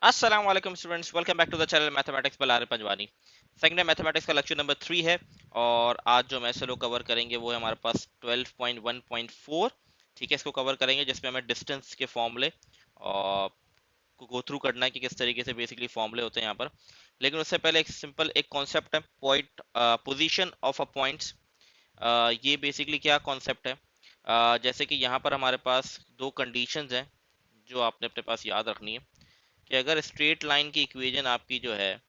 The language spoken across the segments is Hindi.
अस्सलाम वालेकुम students, welcome back to the channel mathematics by Arif Panjwani. Second है मैथमेटिक्स का लेक्चर नंबर 3 है और आज जो मैथ्स लोग कवर करेंगे वो है हमारे पास 12.1.4। ठीक है, इसको कवर करेंगे जिसमें हमें डिस्टेंस के फॉर्मूले और को गो थ्रू करना है कि किस तरीके से बेसिकली फॉर्मूले होते हैं यहाँ पर। लेकिन उससे पहले एक सिंपल एक कॉन्सेप्ट है, point position of a points. ये बेसिकली क्या कॉन्सेप्ट है? जैसे कि यहाँ पर हमारे पास दो कंडीशंस हैं जो आपने अपने पास याद रखनी है कि अगर स्ट्रेट लाइन की इक्वेशन आपकी जो है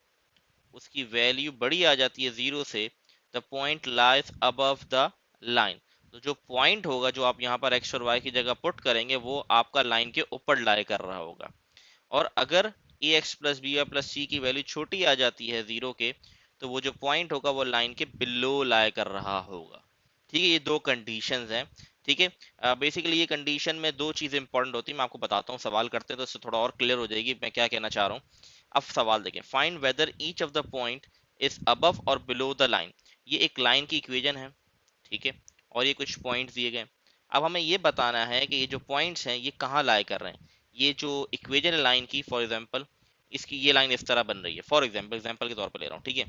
उसकी वैल्यू बड़ी आ जाती है जीरो से, the point lies above the line. तो जो पॉइंट होगा जो आप यहाँ पर एक्स और वाई की जगह पुट करेंगे वो आपका लाइन के ऊपर लाई कर रहा होगा। और अगर a x plus b y plus c की वैल्यू छोटी आ जाती है जीरो के, तो वो जो पॉइंट होगा वो लाइन के बिलो लाई कर रहा होगा। ठीक है, ये दो कंडीशंस हैं। ठीक है, बेसिकली ये कंडीशन में दो चीजें इंपॉर्टेंट होती है, मैं आपको बताता हूँ। सवाल करते हैं तो इससे थोड़ा और क्लियर हो जाएगी मैं क्या कहना चाह रहा हूँ। अब सवाल देखें, find whether each of the point is above और बिलो द लाइन। ये एक लाइन की इक्वेशन है। ठीक है, और ये कुछ पॉइंट्स दिए गए। अब हमें ये बताना है कि ये जो पॉइंट्स हैं ये कहाँ लाई कर रहे हैं। ये जो इक्वेशन है लाइन की, फॉर एग्जांपल इसकी ये लाइन इस तरह बन रही है, फॉर एग्जांपल एग्जांपल के तौर पर ले रहा हूँ। ठीक है,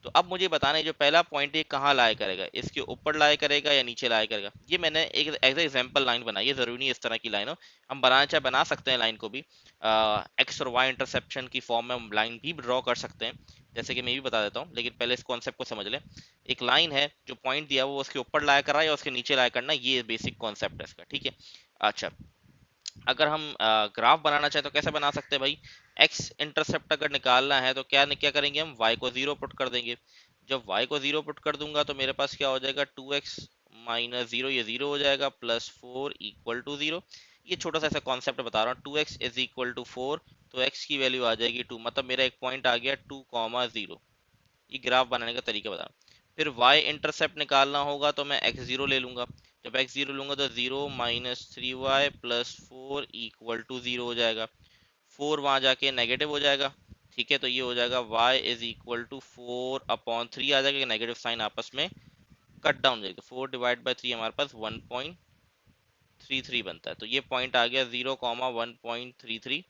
तो अब मुझे बताना है जो पहला पॉइंट है कहाँ लाया करेगा, इसके ऊपर लाया करेगा या नीचे लाया करेगा। ये मैंने एक एज एग्जांपल लाइन बनाई है, जरूरी नहीं इस तरह की लाइन हो। हम बनाना चाहे बना सकते हैं लाइन को भी, एक्स और वाई इंटरसेप्शन की फॉर्म में हम लाइन भी ड्रॉ कर सकते हैं, जैसे कि मैं भी बता देता हूँ। लेकिन पहले इस कॉन्सेप्ट को समझ लें। एक लाइन है, जो पॉइंट दिया वो उसके ऊपर लाया कर रहा है या उसके नीचे लाया करना, ये बेसिक कॉन्सेप्ट है इसका। ठीक है, अच्छा, अगर हम ग्राफ बनाना चाहे तो कैसे बना सकते हैं भाई? एक्स इंटरसेप्ट अगर निकालना है तो क्या क्या करेंगे, हम वाई को जीरो पुट कर देंगे। जब वाई को जीरो पुट कर दूंगा तो मेरे पास क्या हो जाएगा, 2x माइनस जीरो, ये जीरो हो जाएगा, प्लस 4 इक्वल टू जीरो। ये छोटा सा ऐसा कॉन्सेप्ट बता रहा हूँ, 2x इज इक्वल टू 4, तो x की वैल्यू आ जाएगी 2, मतलब मेरा एक पॉइंट आ गया 2,0। ये ग्राफ बनाने का तरीका बता। फिर y इंटरसेप्ट निकालना होगा तो मैं x0 ले लूंगा। जब x0 लूंगा तो 0 minus 3y plus 4 equal to 0 हो जाएगा। 4 वहां जाके नेगेटिव हो जाएगा। ठीक है, तो ये हो जाएगा y इज इक्वल टू 4/3 आ जाएगा, नेगेटिव साइन आपस में कट डाउन हो जाएगा। 4/3 हमारे पास 1.33 बनता है, तो ये पॉइंट आ गया 0,1.33।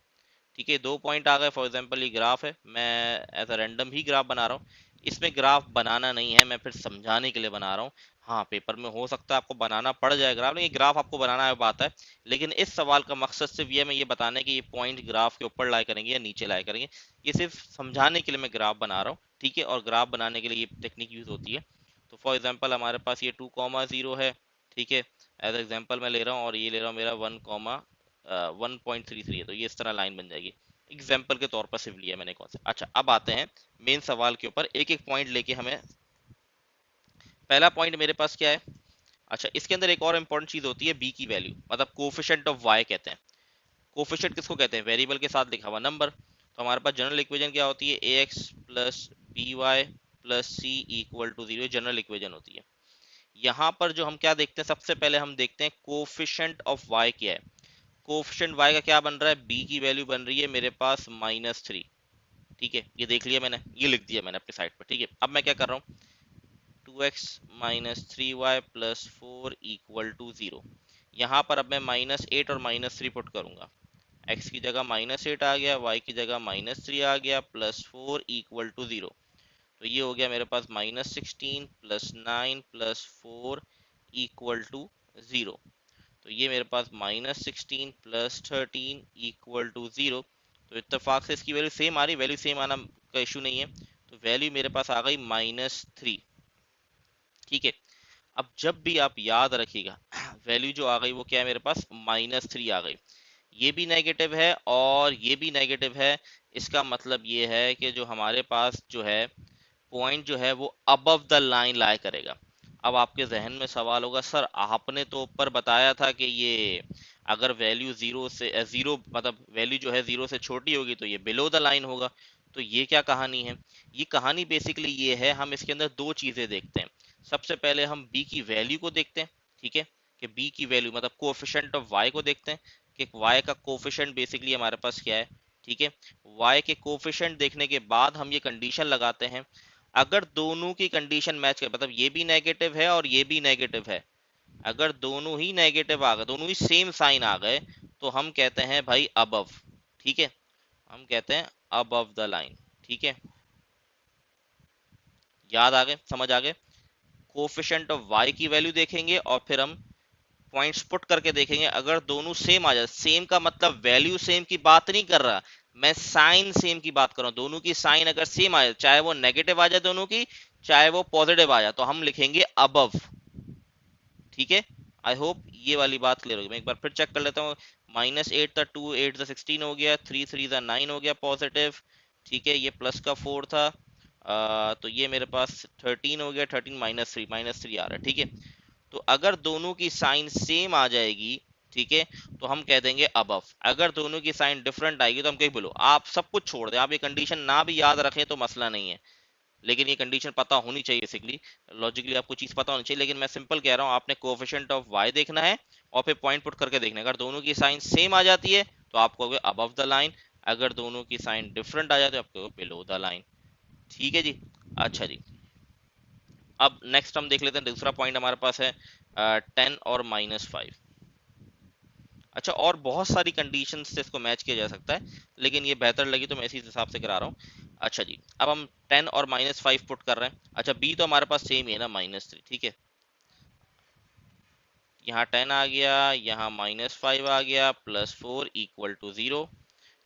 ठीक है, दो पॉइंट आ गए। फॉर एग्जांपल ये ग्राफ है, मैं एज अ रैंडम ही ग्राफ बना रहा हूँ। इसमें ग्राफ बनाना नहीं है, मैं फिर समझाने के लिए बना रहा हूँ। हाँ, पेपर में हो सकता है आपको बनाना पड़ जाए ग्राफ, लेकिन ग्राफ आपको बनाना है बात है। लेकिन इस सवाल का मकसद सिर्फ ये मैं ये बताने कि ये पॉइंट ग्राफ के ऊपर लाया करेंगे या नीचे लाया करेंगे, ये सिर्फ समझाने के लिए मैं ग्राफ बना रहा हूँ। ठीक है, और ग्राफ बनाने के लिए ये टेक्निक यूज होती है। तो फॉर एग्जाम्पल हमारे पास ये 2,0 है। ठीक है, एज एग्जाम्पल मैं ले रहा हूँ और ये ले रहा हूँ मेरा 1,1.33 है, तो ये इस तरह लाइन बन जाएगी। एग्जाम्पल के तौर पर सिर्फ लिया मैंने कौन सा। अच्छा, अब आते हैं मेन सवाल के ऊपर, एक एक पॉइंट लेके हमें। पहला पॉइंट मेरे पास क्या है? अच्छा, इसके अंदर एक और इंपॉर्टेंट चीज होती है, बी की वैल्यू, मतलब कोफिशिएंट ऑफ वाई कहते हैं। कोफिशिएंट किसको कहते हैं? वेरिएबल के साथ लिखा हुआ नंबर। तो हमारे पास जनरल इक्वेशन क्या होती है, a x plus b y plus c equal to zero, general equation होती है। यहाँ पर जो हम क्या देखते हैं, सबसे पहले हम देखते हैं कोफिशिएंट ऑफ वाई क्या है। कोफिशिएंट वाई का क्या बन रहा है, बी की वैल्यू बन रही है मेरे पास -3। ठीक है, ये देख लिया मैंने, ये लिख दिया मैंने अपनी साइड पर। ठीक है, अब मैं क्या कर रहा हूँ, 2x minus 3y plus 4 equal to 0। यहाँ पर अब मैं -8 और -3 पुट करूंगा। x की जगह -8 आ गया, y की जगह -3 आ गया, प्लस 4 इक्वल टू 0। तो ये हो गया मेरे पास -16 प्लस 9 प्लस 4 इक्वल टू 0। तो ये मेरे पास -16 प्लस 13 इक्वल टू 0। तो इत्तेफाक से इसकी वैल्यू सेम आ रही, वैल्यू सेम आना का इशू नहीं है। तो वैल्यू मेरे पास आ गई -3। ठीक है, अब जब भी आप याद रखिएगा वैल्यू जो आ गई वो क्या है मेरे पास, -3 आ गई। ये भी नेगेटिव है और ये भी नेगेटिव है। इसका मतलब ये है कि जो हमारे पास जो है पॉइंट जो है वो अबव द लाइन लाया करेगा। अब आपके जहन में सवाल होगा, सर आपने तो ऊपर बताया था कि ये अगर वैल्यू जीरो से जीरो, मतलब वैल्यू जो है जीरो से छोटी होगी तो ये बिलो द लाइन होगा। तो ये क्या कहानी है? ये कहानी बेसिकली ये है, हम इसके अंदर दो चीजें देखते हैं। सबसे पहले हम बी की वैल्यू को देखते हैं। ठीक है, कि बी की वैल्यू मतलब कोफिशिएंट ऑफ वाई को देखते हैं कि वाई का कोफिशिएंट बेसिकली हमारे पास क्या है। ठीक है, वाई के कोफिशिएंट देखने के बाद हम ये कंडीशन लगाते हैं, अगर दोनों की कंडीशन मैच करे, मतलब ये भी नेगेटिव है और ये भी नेगेटिव है, अगर दोनों ही नेगेटिव आ गए, दोनों ही सेम साइन आ गए, तो हम कहते हैं भाई अबव। ठीक है, हम कहते हैं अबव द लाइन। ठीक है, याद आ गए, समझ आ गए। कोफिशिएंट ऑफ y की वैल्यू देखेंगे और फिर हम पॉइंट्स पुट करके देखेंगे। अगर दोनों सेम आ जाए, सेम का मतलब वैल्यू सेम की बात नहीं कर रहा, मैं साइन सेम की बात कर रहा हूं। दोनों की साइन अगर सेम आ जाए, चाहे वो नेगेटिव आ जाए दोनों की, चाहे वो पॉजिटिव आ जाए, तो हम लिखेंगे अबव। ठीक है, आई होप ये वाली बात क्लियर होगी। मैं एक बार फिर चेक कर लेता हूँ। -8 था, 2 8 16 हो गया, 3 3 9 हो गया पॉजिटिव। ठीक है, ये प्लस का 4 था, तो ये मेरे पास 13 हो गया, 13 -3 आ रहा है। ठीक है, तो अगर दोनों की साइन सेम आ जाएगी, ठीक है, तो हम कह देंगे अबव। अगर दोनों की साइन डिफरेंट आएगी तो हम कहीं बोलो, आप सब कुछ छोड़ दें, आप ये कंडीशन ना भी याद रखें तो मसला नहीं है, लेकिन ये कंडीशन पता होनी चाहिए। बेसिकली लॉजिकली आपको चीज पता होनी चाहिए, लेकिन मैं सिंपल कह रहा हूँ, आपने कोएफिशिएंट ऑफ y देखना है और फिर पॉइंट पुट करके देखना है। अगर दोनों की साइन सेम आ जाती है तो आप कहोगे अबव द लाइन, अगर दोनों की साइन डिफरेंट आ जाती है तो आप कहोगे बिलो द लाइन। ठीक है जी। अच्छा जी, अब नेक्स्ट हम देख लेते हैं। दूसरा पॉइंट हमारे पास है 10 और -5। अच्छा, और बहुत सारी कंडीशंस से इसको मैच किया जा सकता है, लेकिन ये बेहतर लगी तो मैं इसी हिसाब से करा रहा हूँ। अच्छा जी, अब हम 10 और -5 पुट कर रहे हैं। अच्छा, बी तो हमारे पास सेम ही है ना, -3। ठीक है, यहाँ 10 आ गया, यहाँ -5 आ गया, +4 = 0।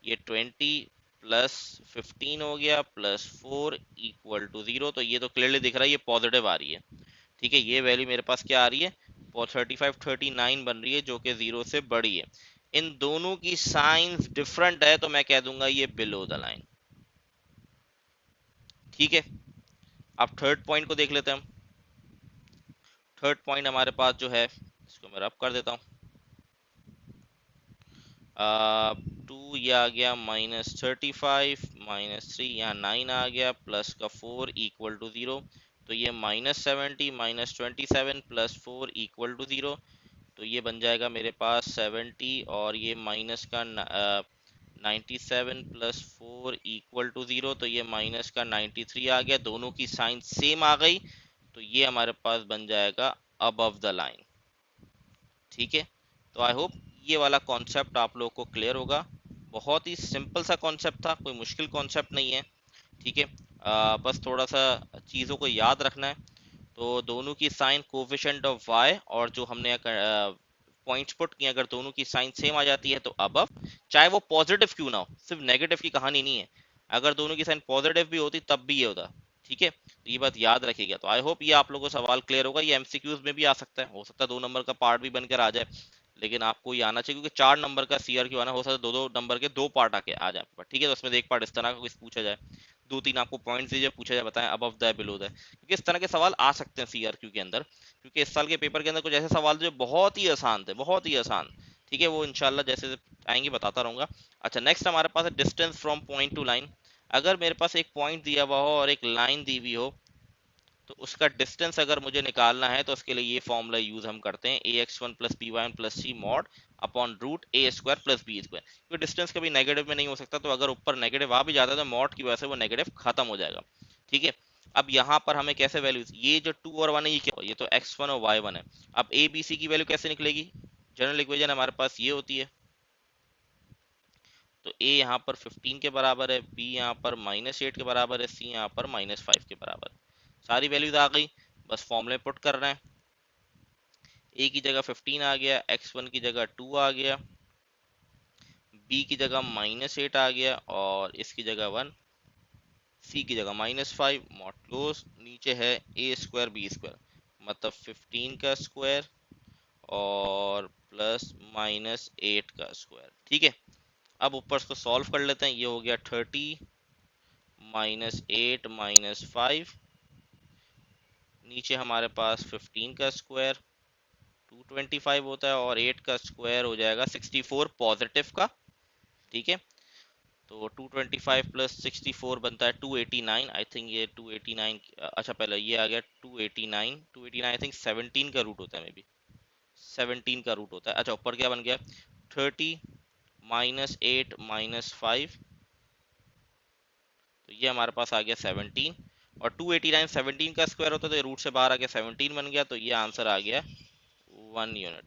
ये 20 +15 हो गया, +4 = 0। तो ये तो क्लियरली दिख रहा है, ये पॉजिटिव आ रही है। ठीक है, ये वैल्यू मेरे पास क्या आ रही है, 35 39 बन रही है, जो कि 0 से बड़ी है। इन दोनों की साइंस डिफरेंट है तो मैं कह दूंगा ये बिलो द लाइन। ठीक है, अब थर्ड पॉइंट को देख लेते हैं हम। थर्ड पॉइंट हमारे पास जो है, इसको मैं रब कर देता हूँ। 2 ये आ गया -35, -3 यहाँ 9 आ गया, प्लस का 4 = 0। तो ये -70 -27 +4 = 0। तो ये बन जाएगा मेरे पास 70, और ये माइनस का 97 +4 = 0। तो ये माइनस का 93 आ गया, दोनों की साइन सेम आ गई, तो ये हमारे पास बन जाएगा अबव द लाइन। ठीक है, तो आई होप ये वाला कॉन्सेप्ट आप लोगों को क्लियर होगा। बहुत ही सिंपल सा कॉन्सेप्ट था, कोई मुश्किल कॉन्सेप्ट नहीं है। ठीक है, बस थोड़ा सा चीज़ों को याद रखना है। तो दोनों की साइन कोफिशिएंट ऑफ y, और जो हमने पॉइंट्स पुट किए, अगर दोनों की साइन सेम आ जाती है तो अबव, चाहे वो पॉजिटिव क्यों ना हो, सिर्फ नेगेटिव की कहानी नहीं है। अगर दोनों की साइन पॉजिटिव भी होती तब भी ये होता। ठीक है, तो ये बात याद रखिएगा। तो आई होप ये आप लोगों को सवाल क्लियर होगा। ये एमसीक्यूज में भी आ सकता है, हो सकता है 2 नंबर का पार्ट भी बनकर आ जाए, लेकिन आपको ये आना चाहिए, क्योंकि 4 नंबर का सीआरक्यू आना, हो सकता है 2 2 नंबर के 2 पार्ट आके आ जाए। ठीक है, तो उसमें से एक पार्ट इस तरह का कुछ पूछा जाए, 2 3 आपको पॉइंट्स दीजिए, पूछा जाए बताएं अबव द बिलो द, क्योंकि इस तरह के सवाल आ सकते हैं सीआरक्यू के अंदर। क्योंकि इस साल के पेपर के अंदर कुछ ऐसे सवाल जो बहुत ही आसान थे, बहुत ही आसान। ठीक है, वो इंशाल्लाह जैसे आएंगे बताता रहूंगा। अच्छा, नेक्स्ट हमारे पास है distance from point two line. अगर मेरे पास एक पॉइंट दिया हुआ हो और एक लाइन दी हुई हो, तो उसका डिस्टेंस अगर मुझे निकालना है तो उसके लिए ये फॉर्मूला यूज हम करते हैं, ax1 + by1 + c mod upon root a² + b²। क्योंकि डिस्टेंस कभी नेगेटिव में नहीं हो सकता, तो अगर ऊपर नेगेटिव आ भी जाता है तो मॉड की वजह से वो नेगेटिव खत्म हो जाएगा। ठीक है, अब यहाँ पर हमें कैसे वैल्यूज, ये जो 2 और 1 है, ये क्या, ये तो x1 और y1 है। अब a b c की वैल्यू कैसे निकलेगी, जनरल इक्वेशन हमारे पास ये होती है। तो a यहाँ पर 15 के बराबर है, b यहाँ पर -8 के बराबर है, c यहाँ पर -5 के बराबर है। सारी वैल्यूज आ गई, बस फॉर्मूले पुट कर रहे हैं। a की जगह 15 आ गया, x1 की जगह 2 आ गया, b की जगह -8 आ गया, और इसकी जगह 1, c की जगह -5, मॉड क्लोज। नीचे है a² b², मतलब 15 का स्क्वायर और प्लस -8 का स्क्वायर। ठीक है, अब ऊपर इसको सॉल्व कर लेते हैं। ये हो गया 30 -8 -5, नीचे हमारे पास 15 का स्क्वायर 225 होता है, और 8 का स्क्वायर हो जाएगा 64 पॉजिटिव का। ठीक है, तो 225 + 64 बनता है 289। आई थिंक ये 289, अच्छा पहले ये आ गया 289, 289 आई थिंक 17 का रूट होता है, मे बी 17 का रूट होता है। अच्छा, ऊपर क्या बन गया, 30 -8 -5, तो ये हमारे पास आ गया 17, और 289 17 का स्क्वायर होता है, तो ये रूट से बाहर आ गया 17 बन गया, तो ये आंसर आ गया 1 यूनिट।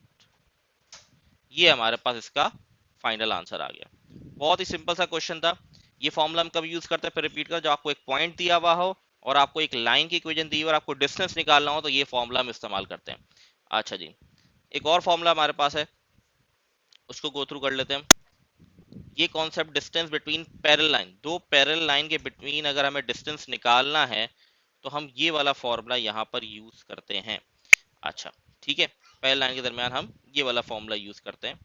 ये हमारे पास इसका फाइनल आंसर आ गया। बहुत ही सिंपल सा क्वेश्चन था। ये फॉर्मूला हम कब यूज करते हैं, फिर रिपीट कर, जब आपको एक पॉइंट दिया हुआ हो और आपको एक लाइन की इक्वेशन दी हो और आपको डिस्टेंस निकालना हो, तो ये फॉर्मूला हम इस्तेमाल करते हैं। अच्छा जी, एक और फॉर्मूला हमारे पास है, उसको गो थ्रू कर लेते हैं। ये concept distance between parallel line, दो पैरेलल लाइन के बिटवीन अगर हमें डिस्टेंस निकालना है तो हम ये वाला फॉर्मूला यहाँ पर यूज करते हैं। अच्छा ठीक है, पैरेलल लाइन के दरमियान हम ये वाला फॉर्मूला यूज करते हैं।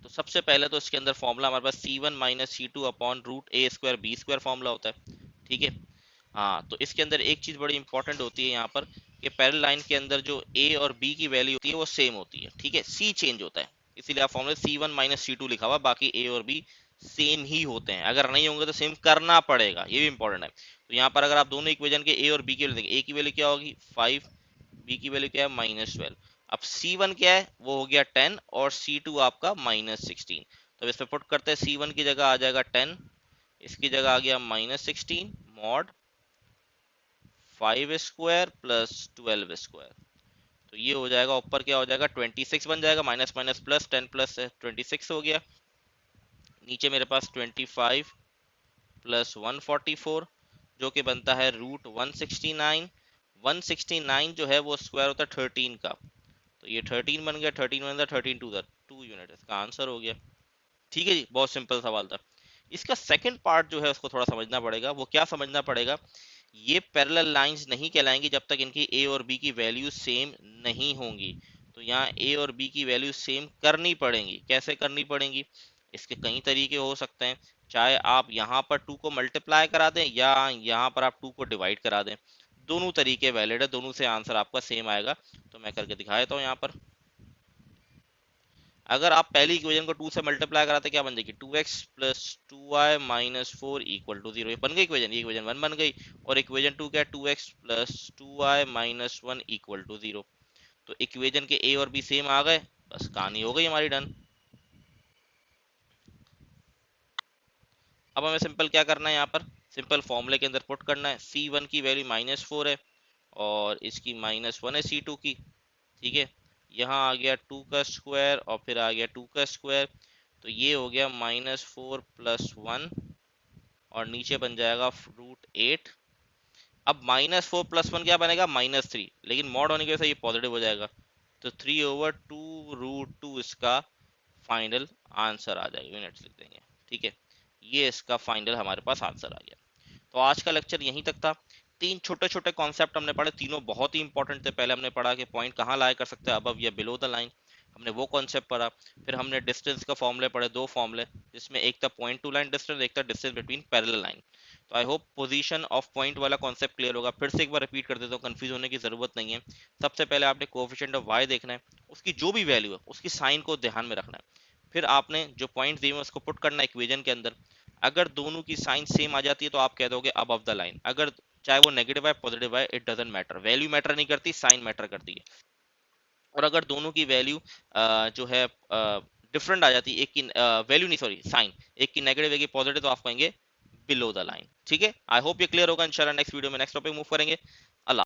तो सबसे पहले तो इसके अंदर फॉर्मूला हमारे पास सी वन माइनस सी टू अपॉन रूट ए स्क्वायर बी स्क्वायर फॉर्मूला होता है। ठीक है, हाँ तो इसके अंदर एक चीज बड़ी इंपॉर्टेंट होती है यहाँ पर कि पैरेलल लाइन के अंदर जो ए और बी की वैल्यू होती है वो सेम होती है। ठीक है, सी चेंज होता है, इसीलिए आप फॉर्मूले सी वन माइनस सी टू लिखा हुआ, बाकी ए और बी सेम ही होते हैं। अगर नहीं होंगे तो सेम करना पड़ेगा, ये भी इंपॉर्टेंट है। तो यहाँ पर अगर आप दोनों इक्वेशन के ए और बी की वैल्यू देखें, ए की वैल्यू क्या होगी 5, बी की वैल्यू क्या है -12। अब C1 क्या है, वो हो गया 10 और C2 आपका -16। तो इस पे पुट करते हैं, C1 की जगह आ जाएगा 10, इसकी जगह आ गया -16 मॉड 5 स्क्वायर प्लस 12 स्क्वायर। तो ये हो जाएगा, ऊपर क्या हो जाएगा 26 बन जाएगा, माइनस माइनस प्लस 10 प्लस 26 हो गया। नीचे मेरे पास 25 प्लस 144 जो कि बनता है रूट 169। 169 जो है वो स्क्वायर होता है 13 का, तो ये 13 बन गया, 13 बन गया, 13 टू द 2 यूनिट, इसका आंसर हो गया। ठीक है जी, बहुत सिंपल सवाल था। इसका सेकंड पार्ट जो है उसको थोड़ा समझना पड़ेगा। वो क्या समझना पड़ेगा, ये पैरेलल लाइंस नहीं कहलाएंगी जब तक इनकी ए और बी की वैल्यू सेम नहीं होंगी। तो यहाँ ए और बी की वैल्यू सेम करनी पड़ेंगी। कैसे करनी पड़ेंगी, इसके कई तरीके हो सकते हैं। चाहे आप यहाँ पर 2 को मल्टीप्लाई करा दें या यहाँ पर आप 2 को डिवाइड करा दें, दोनों तरीके वैलिड है, दोनों से आंसर आपका सेम आएगा। तो मैं करके दिखा देता हूँ यहाँ पर। अगर आप पहली इक्वेशन को 2 से मल्टीप्लाई कराते क्या बन जाएगी, 2x plus 2y minus 4 equal to 0। ये बन गई इक्वेशन, ये इक्वेशन 1 बन गई। और इक्वेशन 2 क्या है, 2x plus 2y minus 1 equal to 0। तो इक्वेशन के ए और बी सेम आ गए, बस कहानी हो गई हमारी डन। अब हमें सिंपल क्या करना है, यहाँ पर सिंपल फॉर्मूले के अंदर पुट करना है। C1 की वैल्यू -4 है और इसकी -1 है C2 की। ठीक है, यहाँ आ गया 2 का स्क्वायर और फिर आ गया 2 का स्क्वायर, तो ये हो गया -4 प्लस 1 और नीचे बन जाएगा √8। अब -4 प्लस 1 क्या बनेगा, -3, लेकिन मॉड होने की वजह से ये पॉजिटिव हो जाएगा, तो 3/2 √2 इसका फाइनल आंसर आ जाएगा। यूनिट्स लिख देंगे। ठीक है, ये इसका फाइनल हमारे पास आंसर आ गया। तो आज का लेक्चर यहीं तक था। 3 छोटे छोटे कॉन्सेप्ट हमने पढ़े, तीनों बहुत ही इंपॉर्टेंट थे। पहले हमने पढ़ा कि पॉइंट कहाँ लाया कर सकते हैं, अबव या बिलो द लाइन, हमने वो कॉन्सेप्ट पढ़ा। फिर हमने डिस्टेंस का फॉर्मूले पढ़े, 2 फॉर्मूले, जिसमें एक था पॉइंट टू लाइन डिस्टेंस, एक था डिस्टेंस बिटवीन पैरेलल लाइन। तो I hope position of point वाला कॉन्सेप्ट क्लियर होगा। फिर से एक बार रिपीट कर देता हूँ, कंफ्यूज होने की जरूरत नहीं है। सबसे पहले आपने कोएफिशिएंट ऑफ y देखना है, उसकी जो भी वैल्यू है उसकी साइन को ध्यान में रखना है। फिर आपने जो पॉइंट दिए हैं उसको पुट करना है इक्वेशन के अंदर। अगर दोनों की साइन सेम आ जाती है तो आप कह दोगे अबव द लाइन। अगर चाहे वो नेगेटिव है पॉजिटिव है, it doesn't matter, value matter नहीं करती, साइन मैटर करती है। और अगर दोनों की वैल्यू जो है डिफरेंट आ जाती है, एक की वैल्यू नहीं सॉरी साइन, एक की नेगेटिव एक की पॉजिटिव, तो आप कहेंगे बिलो द लाइन। ठीक है, आई होप ये क्लियर होगा। इंशाल्लाह नेक्स्ट वीडियो में नेक्स्ट टॉपिक मूव करेंगे।